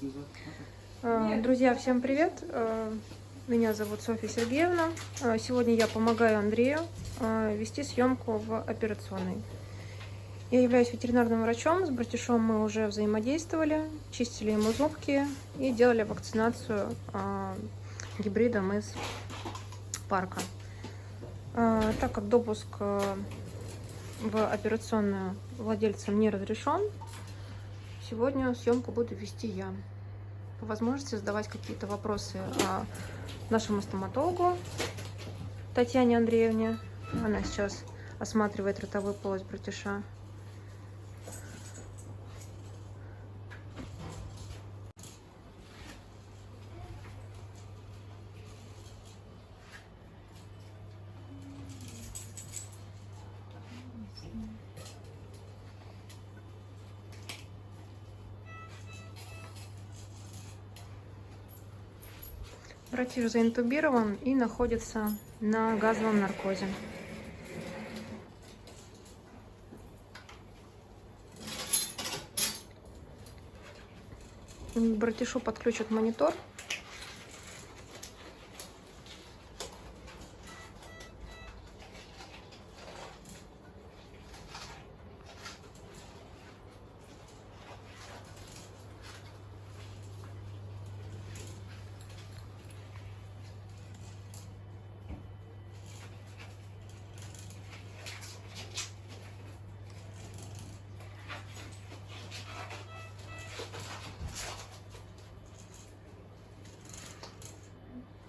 Друзья, всем привет! Меня зовут Софья Сергеевна. Сегодня я помогаю Андрею вести съемку в операционной. Я являюсь ветеринарным врачом. С братишом мы уже взаимодействовали, чистили ему зубки и делали вакцинацию гибридом из парка. Так как допуск в операционную владельцам не разрешен, сегодня съемку буду вести я. По возможности задавать какие-то вопросы нашему стоматологу Татьяне Андреевне. Она сейчас осматривает ротовую полость братиша. Братиш заинтубирован и находится на газовом наркозе. Братишу подключат монитор.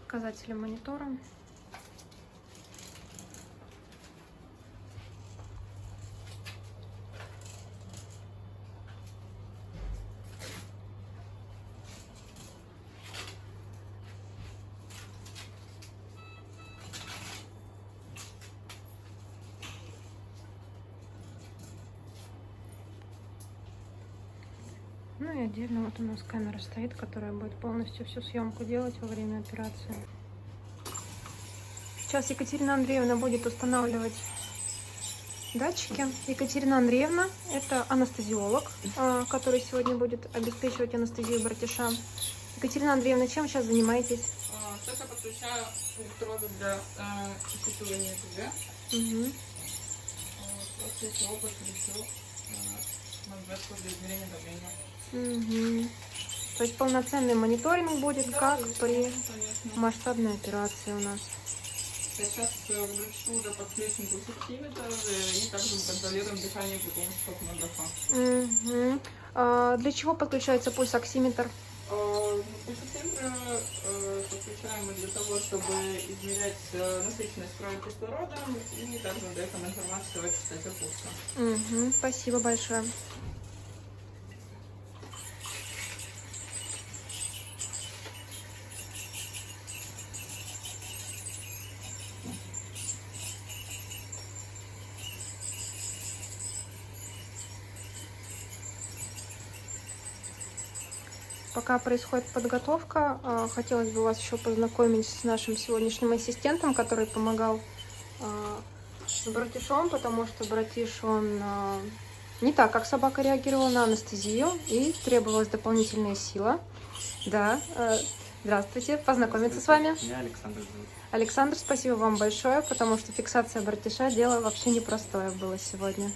Показатели монитора. Ну и отдельно вот у нас камера стоит, которая будет полностью всю съемку делать во время операции. Сейчас Екатерина Андреевна будет устанавливать датчики. Екатерина Андреевна – это анестезиолог, который сегодня будет обеспечивать анестезию братиша. Екатерина Андреевна, чем сейчас занимаетесь? Сейчас я подключаю электроды для считывания ЭКГ. Угу. После чего подключу манжетку для измерения давления. Угу. То есть полноценный мониторинг будет, да, как при масштабной операции у нас. Сейчас к братишу уже подключен пульсоксиметр, и также мы контролируем дыхание при помощи тонометра. Угу. Для чего подключается пульсоксиметр? Пульсоксиметр подключаем мы для того, чтобы измерять насыщенность крови кислородом, и также дает нам информацию о частоте пульса. Угу. Спасибо большое. Пока происходит подготовка, хотелось бы вас еще познакомить с нашим сегодняшним ассистентом, который помогал с братишом, потому что братиш, он не так, как собака, реагировал на анестезию, и требовалась дополнительная сила. Да, здравствуйте, познакомиться с вами. Меня Александр зовут. Александр, спасибо вам большое, потому что фиксация братиша дело вообще непростое было сегодня.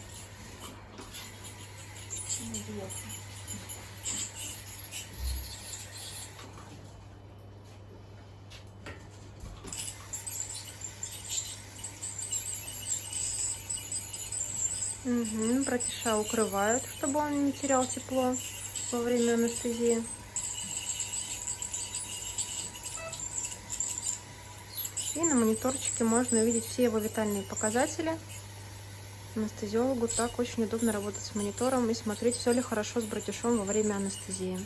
Угу. Братиша укрывают, чтобы он не терял тепло во время анестезии. И на мониторчике можно увидеть все его витальные показатели. Анестезиологу так очень удобно работать с монитором и смотреть, все ли хорошо с братишом во время анестезии.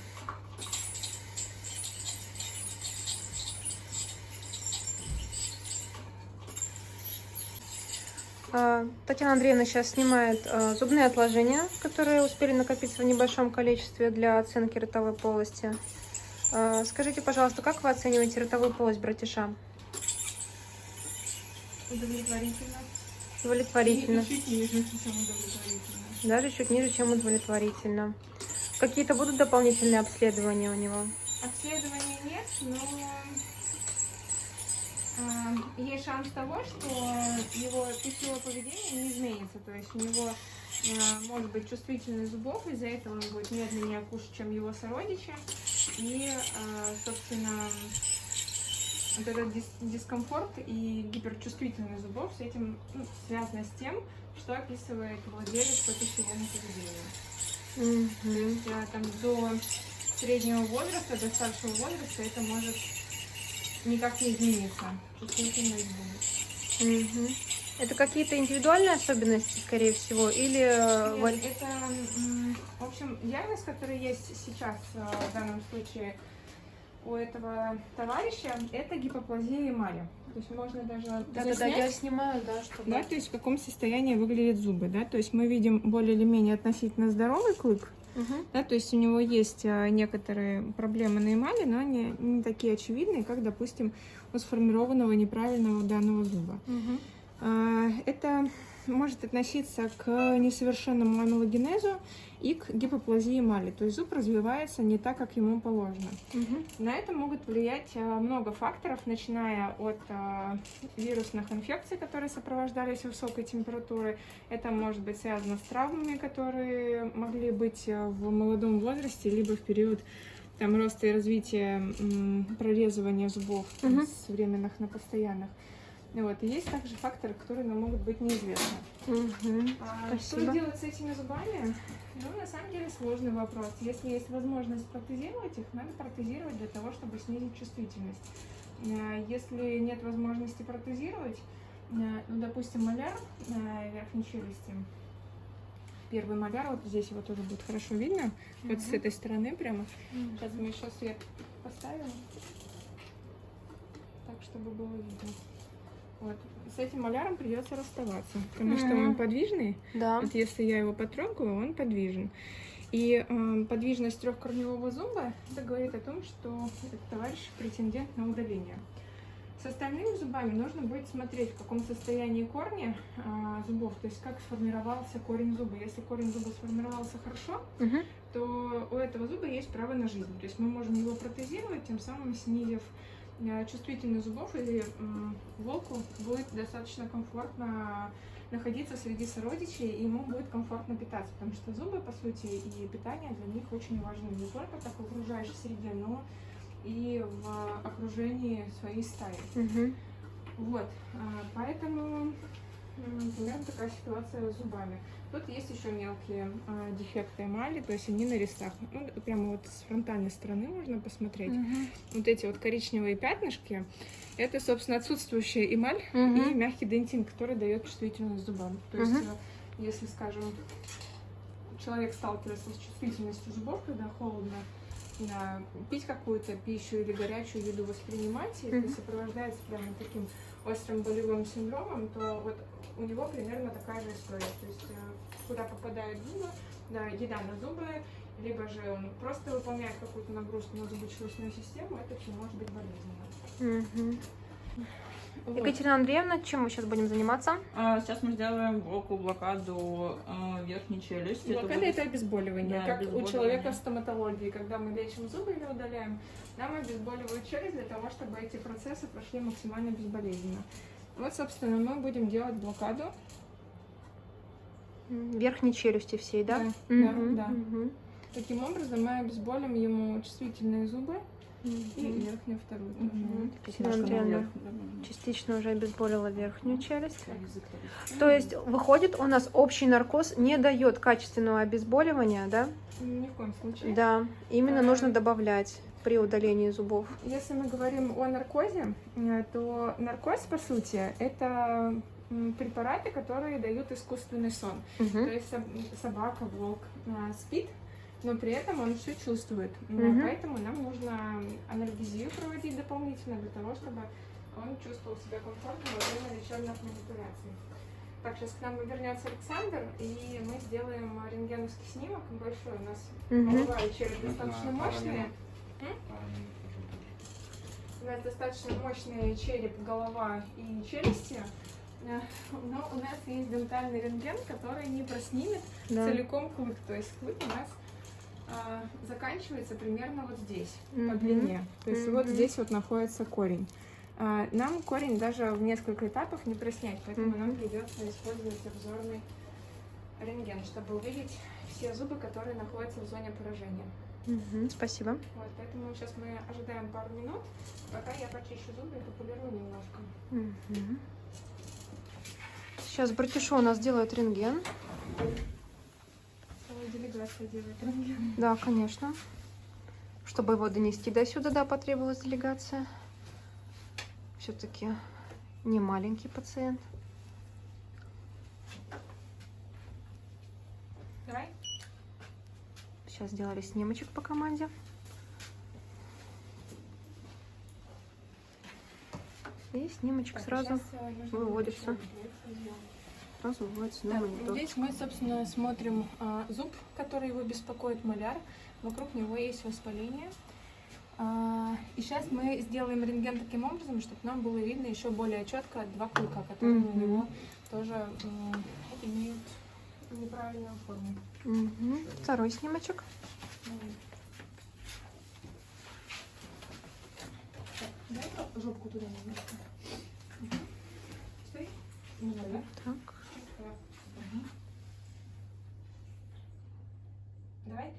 Татьяна Андреевна сейчас снимает зубные отложения, которые успели накопиться в небольшом количестве для оценки ротовой полости. Скажите, пожалуйста, как вы оцениваете ротовую полость братиша? Удовлетворительно. Удовлетворительно. Чуть ниже, чем удовлетворительно. Даже чуть ниже, чем удовлетворительно. Какие-то будут дополнительные обследования у него? Обследований нет, но есть шанс того, что его пищевое поведение не изменится. То есть у него может быть чувствительность зубов, из-за этого он будет медленнее кушать, чем его сородичи. И, собственно, вот этот дискомфорт и гиперчувствительность зубов с этим связано с тем, что описывает владелец по пищевому поведению. То есть там до среднего возраста, до старшего возраста это может никак не измениться. Чувствительность зубов. Это какие-то индивидуальные особенности, скорее всего, или... Нет, это, в общем, диагноз, который есть сейчас в данном случае у этого товарища, это гипоплазия эмали. То есть можно даже заснять, я снимаю, да, чтобы... да, то есть в каком состоянии выглядят зубы, да, то есть мы видим более или менее относительно здоровый клык, да, то есть у него есть некоторые проблемы на эмали, но они не такие очевидные, как, допустим, у сформированного неправильного данного зуба. Это может относиться к несовершенному амилогенезу и к гипоплазии эмали, то есть зуб развивается не так, как ему положено. На это могут влиять много факторов, начиная от вирусных инфекций, которые сопровождались высокой температурой. Это может быть связано с травмами, которые могли быть в молодом возрасте, либо в период там, роста и развития прорезывания зубов с временных на постоянных. Вот. И есть также факторы, которые нам могут быть неизвестны. Что делать с этими зубами? Ну, на самом деле, сложный вопрос. Если есть возможность протезировать их, надо протезировать для того, чтобы снизить чувствительность. Если нет возможности протезировать, ну, допустим, маляр верхней челюсти, первый маляр, вот здесь его тоже будет хорошо видно, вот с этой стороны прямо. Сейчас мы еще свет поставим, так, чтобы было видно. Вот. С этим маляром придется расставаться, потому что он подвижный. Да. Вот если я его потрогаю, он подвижен. И подвижность трехкорневого зуба, это говорит о том, что этот товарищ претендент на удаление. С остальными зубами нужно будет смотреть, в каком состоянии корни зубов, то есть как сформировался корень зуба. Если корень зуба сформировался хорошо, то у этого зуба есть право на жизнь. То есть мы можем его протезировать, тем самым снизив чувствительность зубов, и волку будет достаточно комфортно находиться среди сородичей, и ему будет комфортно питаться, потому что зубы, по сути, и питание для них очень важны не только так в окружающей среде, но и в окружении своей стаи. Вот, поэтому примерно такая ситуация с зубами. Тут есть еще мелкие дефекты эмали, то есть они на рестах. Ну, прямо вот с фронтальной стороны можно посмотреть. Вот эти вот коричневые пятнышки, это, собственно, отсутствующая эмаль и мягкий дентин, который дает чувствительность зубам. То есть, если, скажем, человек сталкивается с чувствительностью зубов, когда холодно, пить какую-то пищу или горячую еду воспринимать, и это сопровождается прямо таким острым болевым синдромом, то вот у него примерно такая же история. То есть куда попадают зубы, да, еда на зубы, либо же он просто выполняет какую-то нагрузку на зубочелюстную систему, это все может быть болезненно. Вот. Екатерина Андреевна, чем мы сейчас будем заниматься? Сейчас мы сделаем блокаду верхней челюсти. Блокада это обезболивание, да, как обезболивание. у человека в стоматологии, когда мы лечим зубы или удаляем, нам обезболивают челюсть для того, чтобы эти процессы прошли максимально безболезненно. Вот, собственно, мы будем делать блокаду Верхней челюсти всей, да? Да. Таким образом мы обезболим ему чувствительные зубы и верхнюю вторую. Екатерина Андреевна частично уже обезболила верхнюю челюсть. То есть, выходит, у нас общий наркоз не дает качественного обезболивания, да? Ни в коем случае. Да, именно нужно добавлять при удалении зубов. Если мы говорим о наркозе, то наркоз, по сути, это препараты, которые дают искусственный сон. То есть собака, волк спит, но при этом он все чувствует. Поэтому нам нужно анальгезию проводить дополнительно для того, чтобы он чувствовал себя комфортно во время лечебных манипуляций. Так, сейчас к нам вернется Александр, и мы сделаем рентгеновский снимок большой. У нас голова и череп достаточно мощные. У нас достаточно мощный череп, голова и челюсти. Но у нас есть дентальный рентген, который не проснимет целиком клык. То есть клык у нас заканчивается примерно вот здесь, по Мгм. длине. То есть вот Мгм. здесь вот находится корень. Нам корень даже в несколько этапов не проснять, поэтому нам придется использовать обзорный рентген, чтобы увидеть все зубы, которые находятся в зоне поражения. Спасибо. Вот, поэтому сейчас мы ожидаем пару минут, пока я почищу зубы и популирую немножко. Мгм. Сейчас Братишо у нас делает рентген. Целая делегация делает рентген. Да, конечно. Чтобы его донести до сюда, да, потребовалась делегация. Все-таки не маленький пациент. Давай. Сейчас сделали снимочек по команде. И снимочек Так, сразу сейчас, нужно выводится. будет еще сделать. Сразу выводится на Так, монитор. здесь мы, собственно, смотрим зуб, который его беспокоит, маляр. Вокруг него есть воспаление. И сейчас мы сделаем рентген таким образом, чтобы нам было видно еще более четко два клыка, которые у него тоже имеют неправильную форму. Второй снимочек. Дай жопку туда немножко. Стой. Да. Так. Давай.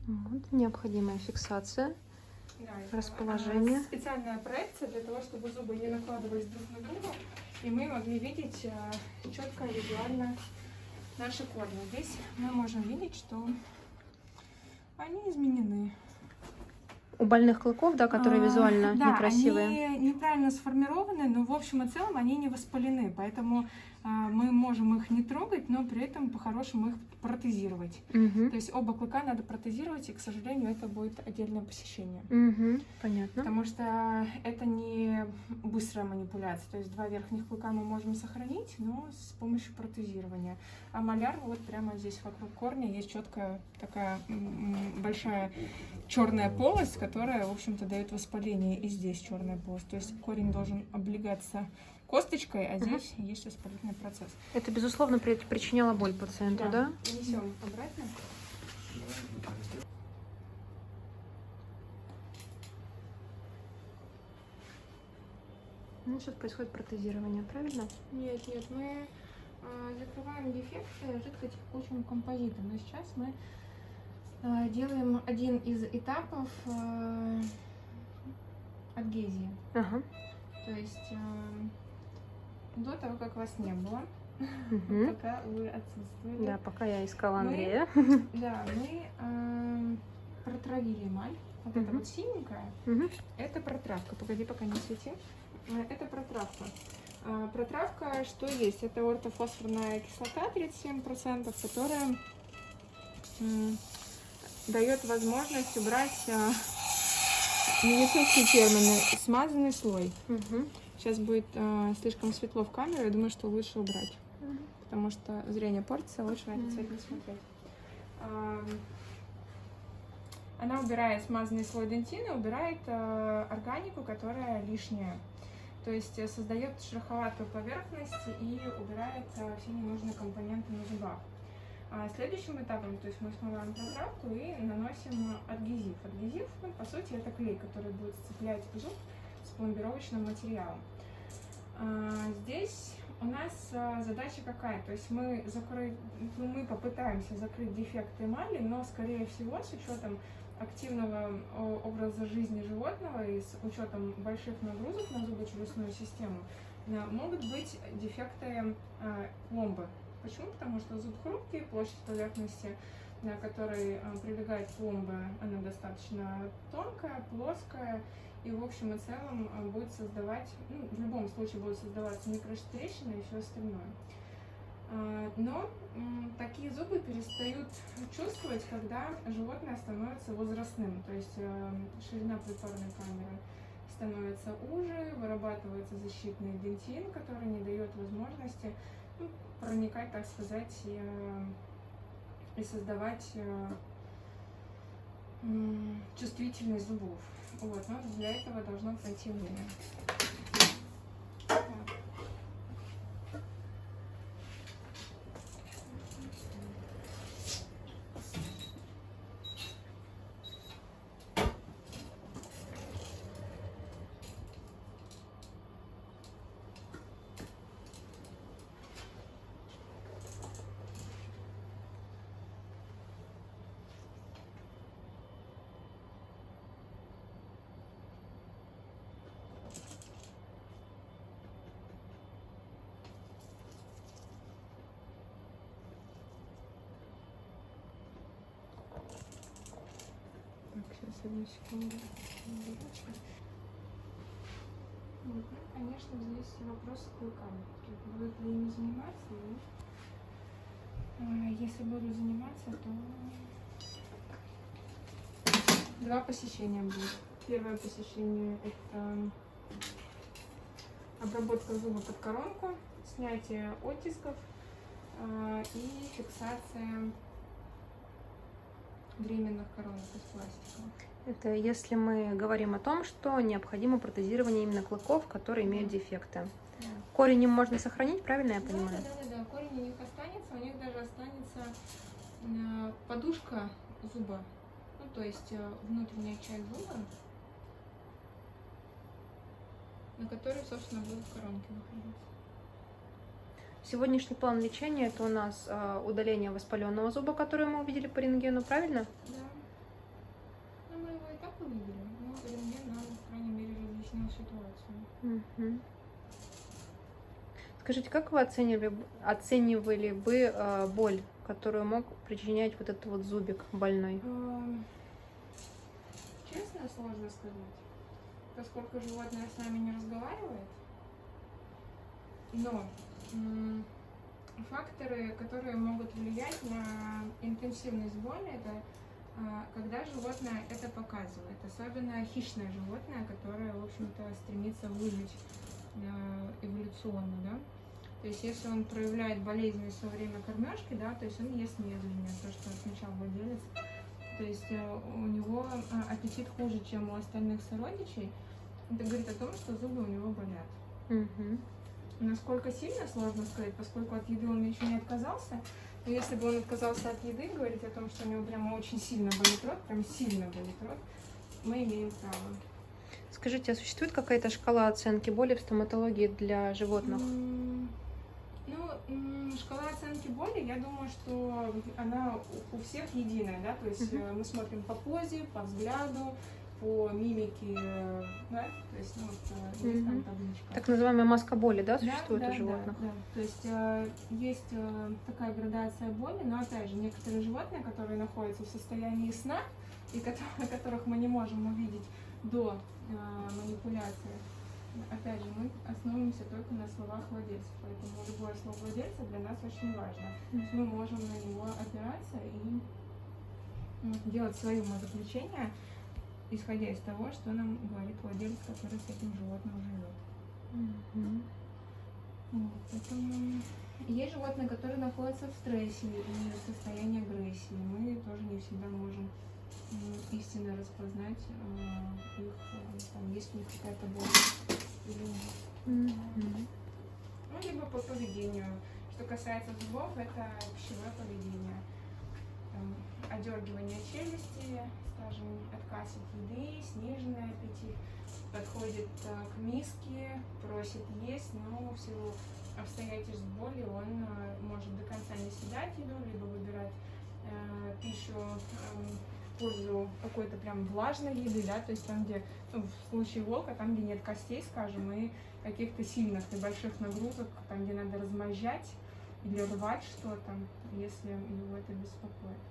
Вот необходимая фиксация. Да, Расположение. Специальная проекция для того, чтобы зубы не накладывались друг на друга, и мы могли видеть четко, визуально наши корни. Здесь мы можем видеть, что они изменены. У больных клыков, да, которые визуально да, некрасивые. они неправильно сформированы, но в общем и целом они не воспалены, поэтому мы можем их не трогать, но при этом по-хорошему их протезировать. То есть оба клыка надо протезировать, и, к сожалению, это будет отдельное посещение. Понятно. Потому что это не быстрая манипуляция. То есть два верхних клыка мы можем сохранить, но с помощью протезирования. А маляр вот прямо здесь вокруг корня есть четкая такая большая черная полость, которая, в общем-то, дает воспаление. И здесь черная полость. То есть корень должен облегаться косточкой, а здесь есть воспалительный процесс. Это, безусловно, причиняло боль пациенту, да? Несем обратно. Ну, сейчас происходит протезирование, правильно? Нет, мы закрываем дефекты жидкотекучим композитом. Но сейчас мы делаем один из этапов адгезии. Ага. То есть до того, как вас не было, пока вы отсутствовали. Да, пока я искала Андрея. Да, мы протравили эмаль. Вот это вот синенькая, это протравка. Погоди, пока не свети. Это протравка. Протравка, что есть? Это ортофосфорная кислота 37%, которая дает возможность убрать медицинские термины смазанный слой. Сейчас будет слишком светло в камеру, я думаю, что лучше убрать, потому что зрение портится, лучше на этот цвет не смотреть. Она убирает смазанный слой дентина, убирает органику, которая лишняя. То есть создает шероховатую поверхность и убирает все ненужные компоненты на зубах. Следующим этапом, то есть мы смываем протравку и наносим адгезив. Адгезив, ну, по сути, это клей, который будет сцеплять зуб с пломбировочным материалом. Здесь у нас задача какая? То есть мы попытаемся закрыть дефект эмали, но, скорее всего, с учетом активного образа жизни животного и с учетом больших нагрузок на зубочелюстную систему, могут быть дефекты пломбы. Почему? Потому что зуб хрупкий, площадь поверхности, на которой прилегает пломба, она достаточно тонкая, плоская, и в общем и целом будет создавать, ну, в любом случае будут создаваться микротрещины и все остальное. Но такие зубы перестают чувствовать, когда животное становится возрастным, то есть ширина притворной камеры становится уже, вырабатывается защитный дентин, который не дает возможности проникать, так сказать, и создавать чувствительность зубов. Вот, но для этого должно пройти время. Сейчас, одну секунду. Вот, ну, конечно, здесь вопрос с клыками. Будут ли ими заниматься? И, если буду заниматься, то 2 посещения будет. Первое посещение — это обработка зуба под коронку, снятие оттисков и фиксация временных коронок из пластика. Это если мы говорим о том, что необходимо протезирование именно клыков, которые имеют дефекты. Да. Корень им можно сохранить, правильно я понимаю? Да. Корень у них останется, у них даже останется подушка зуба, ну то есть внутренняя часть зуба, на которой, собственно, будут коронки находиться. Сегодняшний план лечения — это у нас удаление воспаленного зуба, который мы увидели по рентгену, правильно? Да. Ну, мы его и так увидели, но рентген нам, по крайней мере, разъяснил ситуацию. Мгм. Скажите, как вы оценивали бы боль, которую мог причинять вот этот вот зубик больной? Честно, сложно сказать, поскольку животное с нами не разговаривает. Но факторы, которые могут влиять на интенсивность боли, это когда животное это показывает, особенно хищное животное, которое, в общем-то, стремится выжить эволюционно, да. То есть, если он проявляет болезненность во время кормежки, да, то есть он ест медленнее, то, что отмечал владелец. То есть у него аппетит хуже, чем у остальных сородичей. Это говорит о том, что зубы у него болят. Мгм. Насколько сильно, сложно сказать, поскольку от еды он еще не отказался. Но если бы он отказался от еды, говорить о том, что у него прямо очень сильно болит рот, прям сильно болит рот, мы имеем право. Скажите, а существует какая-то шкала оценки боли в стоматологии для животных? Шкала оценки боли, я думаю, что она у всех единая, да, то есть мы смотрим по позе, по взгляду, по мимике, да, то есть, есть там табличка. Так называемая маска боли, да, существует у животных? Да. То есть есть такая градация боли, но опять же, некоторые животные, которые находятся в состоянии сна, и которых мы не можем увидеть до манипуляции, опять же, мы основываемся только на словах владельца, поэтому любое слово владельца для нас очень важно. То есть мы можем на него опираться и делать свои умозаключения, исходя из того, что нам говорит владелец, который с этим животным живет. Поэтому есть животные, которые находятся в стрессе и в состоянии агрессии. Мы тоже не всегда можем истинно распознать их, там, есть у них какая-то боль или нет. Ну, либо по поведению. Что касается зубов, это пищевое поведение. Там, одергивание челюсти, скажем, отказ от еды, сниженный аппетит, подходит к миске, просит есть, но в силу обстоятельств боли он может до конца не съедать еду, либо выбирать пищу в пользу какой-то прям влажной еды, да, то есть там, где, в случае волка, там, где нет костей, скажем, и каких-то сильных небольших нагрузок, там, где надо размозжать или рвать что-то, если его это беспокоит.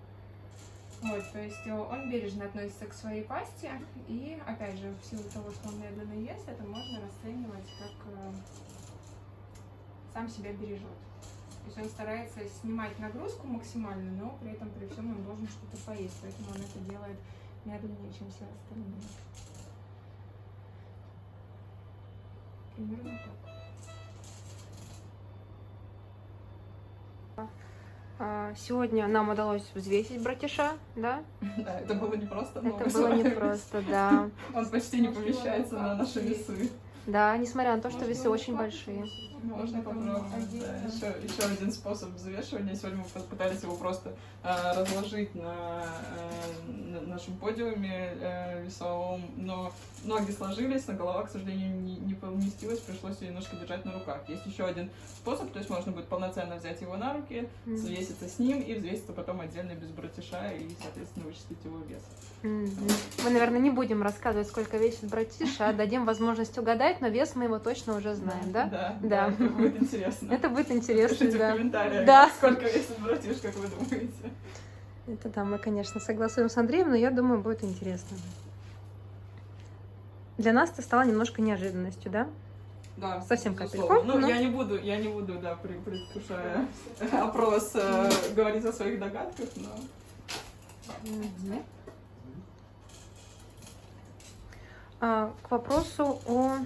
Вот, то есть он бережно относится к своей пасти, и, опять же, в силу того, что он медленно ест, это можно расценивать как сам себя бережет. То есть он старается снимать нагрузку максимально, но при этом, при всем, он должен что-то поесть, поэтому он это делает медленнее, чем все остальные. Примерно так. Сегодня нам удалось взвесить братиша, да? Да, это было непросто, но Это было непросто, да. он почти не помещается на наши весы. Да, несмотря на то, что весы очень большие. Можно попробовать. Да. Еще один способ взвешивания. Сегодня мы попытались его просто разложить на нашем подиуме весовом, но ноги сложились, но голова, к сожалению, не поместилась, пришлось ее немножко держать на руках. Есть еще один способ, то есть можно будет полноценно взять его на руки, взвеситься с ним и взвеситься потом отдельно без братиша и, соответственно, вычислить его вес. Мы, наверное, не будем рассказывать, сколько весит братиша, дадим возможность угадать, но вес мы его точно уже знаем, да? Да. Это будет интересно. Это будет интересно, Пишите да. в комментариях, Да. сколько весит братиш, как вы думаете. Это да, мы, конечно, согласуем с Андреем, но я думаю, будет интересно. Для нас это стало немножко неожиданностью, да? Да, Совсем безусловно. капельком, Ну, но- я не буду, да, предвкушая опрос, говорить о своих догадках, но... К вопросу о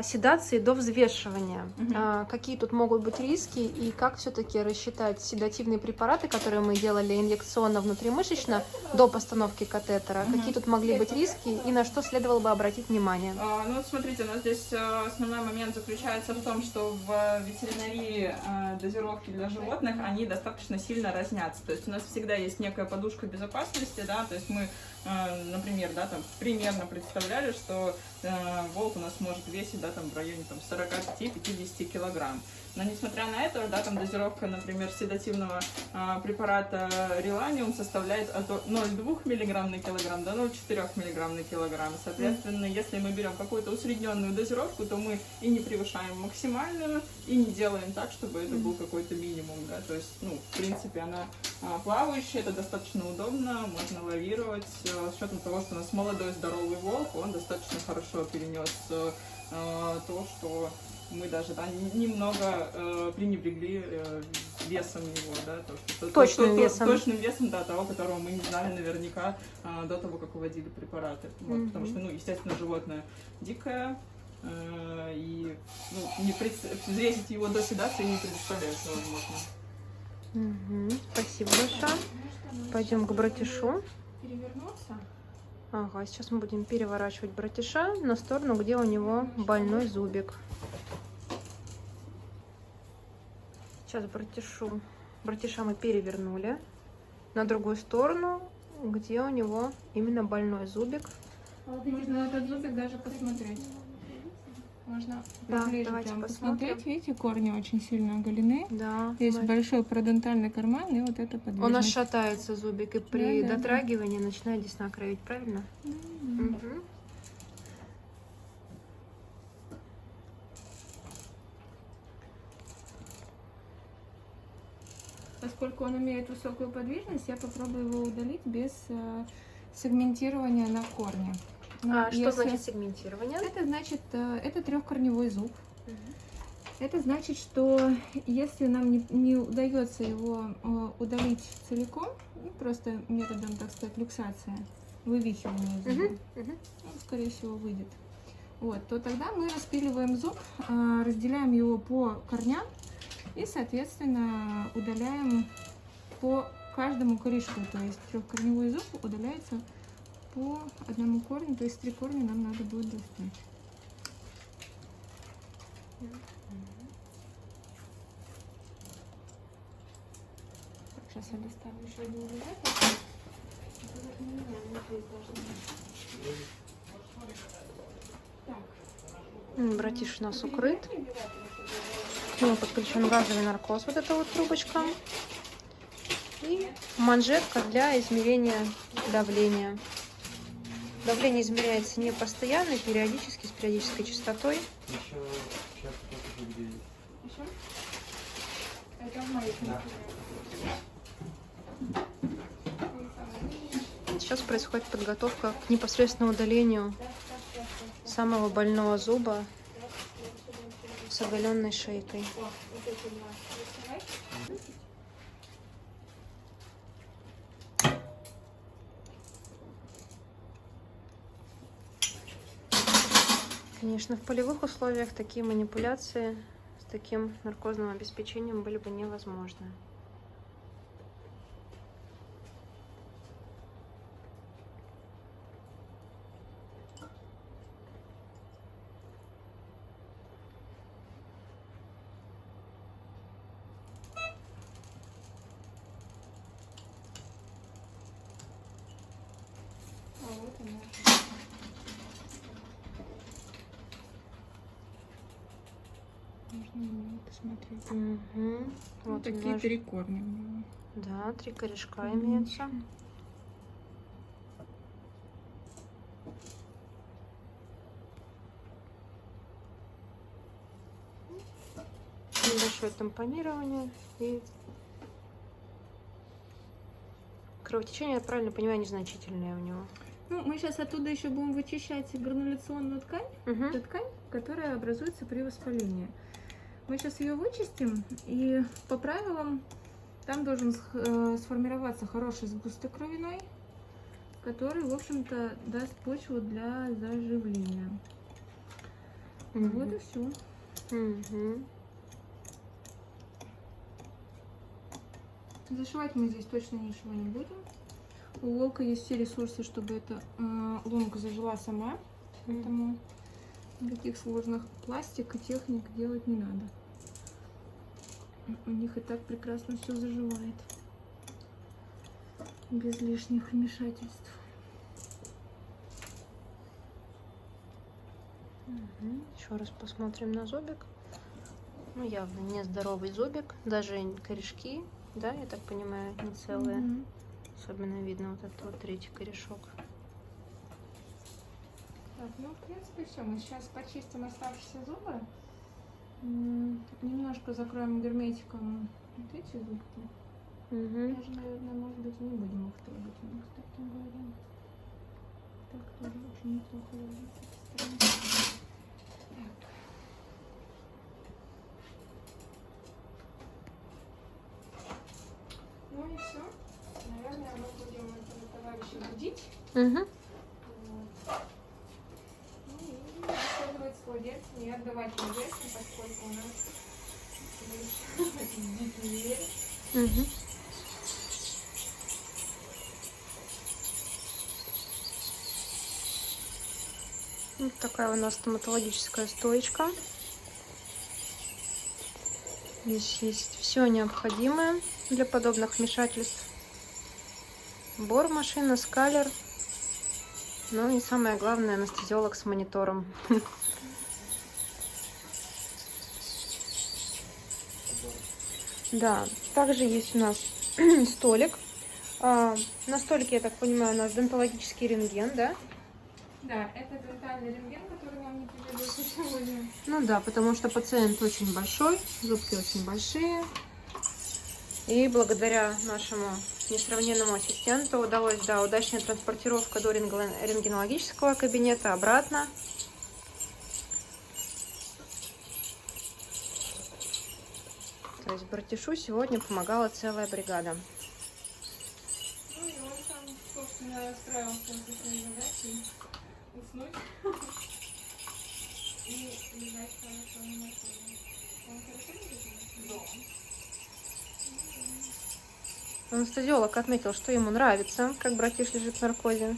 седации до взвешивания. Мгм. Какие тут могут быть риски и как все-таки рассчитать седативные препараты, которые мы делали инъекционно внутримышечно до постановки катетера? Мгм. Какие тут могли быть риски и на что следовало бы обратить внимание? Ну, вот смотрите, у нас здесь основной момент заключается в том, что в ветеринарии дозировки для животных, они достаточно сильно разнятся. То есть у нас всегда есть некая подушка безопасности, да, то есть мы, например, да, там примерно представляли, что волк у нас может весить, да, там в районе там 45-50 килограмм. Но несмотря на это, да, там дозировка, например, седативного препарата Реланиум составляет от 0,2 мг на килограмм до 0,4 мг на килограмм. Соответственно, если мы берем какую-то усредненную дозировку, то мы и не превышаем максимальную, и не делаем так, чтобы это был какой-то минимум. Да? То есть, ну, в принципе, она плавающая, это достаточно удобно, можно лавировать. С учетом того, что у нас молодой здоровый волк, он достаточно хорошо перенес то, что мы даже немного пренебрегли весом его, да, Точным весом. точным весом, да, того, которого мы не знали наверняка до того, как вводили препараты. Вот, потому что, ну, естественно, животное дикое, и взвесить его до седации не представляется возможно. Спасибо большое. Пойдем к братишу. Перевернуться. Ага, сейчас мы будем переворачивать братиша на сторону, где у него больной зубик. Сейчас братиша мы перевернули на другую сторону, где у него именно больной зубик. Можно этот зубик даже посмотреть. Можно Да, поближе давайте прям посмотрим. посмотреть. Видите, корни очень сильно оголены. Да, Есть мы- большой пародонтальный карман, и вот это он подвижность. аж шатается зубик, и при Да, да, да. дотрагивании начинает десна кровить, правильно? Мгм. Поскольку он имеет высокую подвижность, я попробую его удалить без сегментирования на корне. Но Что если- значит сегментирование? Это значит, это трехкорневой зуб. Это значит, что если нам не удается его удалить целиком, ну, просто методом, так сказать, люксация, вывихивания зуба, Мгм, мгм. он, скорее всего, выйдет. Вот, то тогда мы распиливаем зуб, разделяем его по корням и, соответственно, удаляем по каждому корешку. То есть трехкорневой зуб удаляется по одному корню, то есть 3 корня нам надо будет достать. Сейчас я достану еще один зубок. Братиш у нас укрыт. К нему подключен газовый наркоз, вот эта вот трубочка. И манжетка для измерения давления. Давление измеряется не постоянно, периодически, с периодической частотой. Еще сейчас покажу, где есть. Еще? Это в моей книге. Сейчас происходит подготовка к непосредственному удалению самого больного зуба с оголенной шейкой. Конечно, в полевых условиях такие манипуляции с таким наркозным обеспечением были бы невозможны. А вот она. Можно на него посмотреть. Угу. Вот такие 3 корня у него. Да, 3 корешка имеются. Небольшое тампонирование и кровотечение, я правильно понимаю, незначительное у него. Ну, мы сейчас оттуда еще будем вычищать грануляционную ткань. Угу. Это ткань, которая образуется при воспалении. Мы сейчас ее вычистим, и по правилам там должен сформироваться хороший сгусток кровяной, который, в общем-то, даст почву для заживления. Вот и все. Угу. Зашивать мы здесь точно ничего не будем. У Волка есть все ресурсы, чтобы эта лунка зажила сама. Поэтому никаких сложных пластик и техник делать не надо. У них и так прекрасно все заживает. Без лишних вмешательств. Еще раз посмотрим на зубик. Ну, явно нездоровый зубик. Даже корешки, да, я так понимаю, не целые. Особенно видно вот этот вот третий корешок. Так, ну, в принципе, все. Мы сейчас почистим оставшиеся зубы. Немножко закроем герметиком вот эти зубки. Даже, наверное, может быть, не будем их трогать. Мы, кстати говоря. Так тоже очень неплохо выглядит с этой стороны. Так. Ну и все. Наверное, мы будем этого товарища будить. Угу. Вот. Ну и исследовать с владельцем и отдавать владельцам, поскольку у нас дикий. Угу. Вот такая у нас стоматологическая стоечка. Здесь есть все необходимое для подобных вмешательств. Бормашина, скалер. Ну и самое главное, анестезиолог с монитором. Да, также есть у нас столик. На столике, я так понимаю, у нас дентологический рентген, да? Да, это дентальный рентген, который нам не пригодился сегодня. Ну да, потому что пациент очень большой, зубки очень большие. И благодаря нашему несравненному ассистенту удалось, да, удачная транспортировка до рентгенологического кабинета обратно. То есть братишу сегодня помогала целая бригада. Ну и он сам, собственно, справился со своей задачей уснуть и лежать хорошо на наркозе. Он хорошо не лежит? Да. Анестезиолог отметил, что ему нравится, как братиш лежит в наркозе.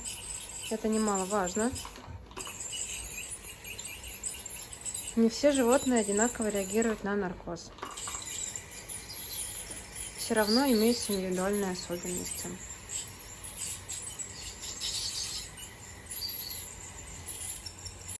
Это немаловажно. Не все животные одинаково реагируют на наркоз. Все равно имеются индивидуальные особенности.